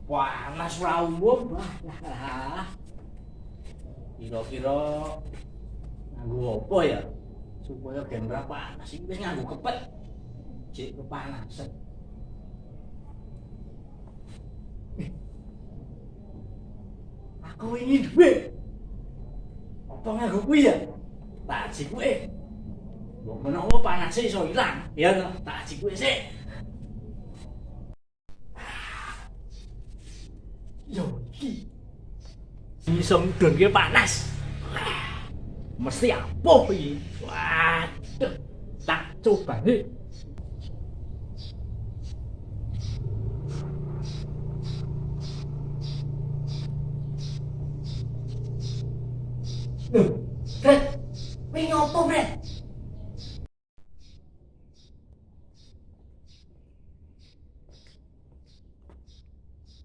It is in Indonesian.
panas ra umum. Kira-kira nganggo apa ya? Supaya gen ra panas iki wis nganggo kepet. Jek kepanasan. Aku ingin duit. Apa nganggo kuwi ya? Tak aji kuwi. Mbok menawa panase iso ilang, ya to? Tak aji kuwi sik. Yo iki. Iso ngudunke panas. Mesti ampuh iki. Waduh. Tak coba nih. Loh, Fred, kowe ngopo, Fred?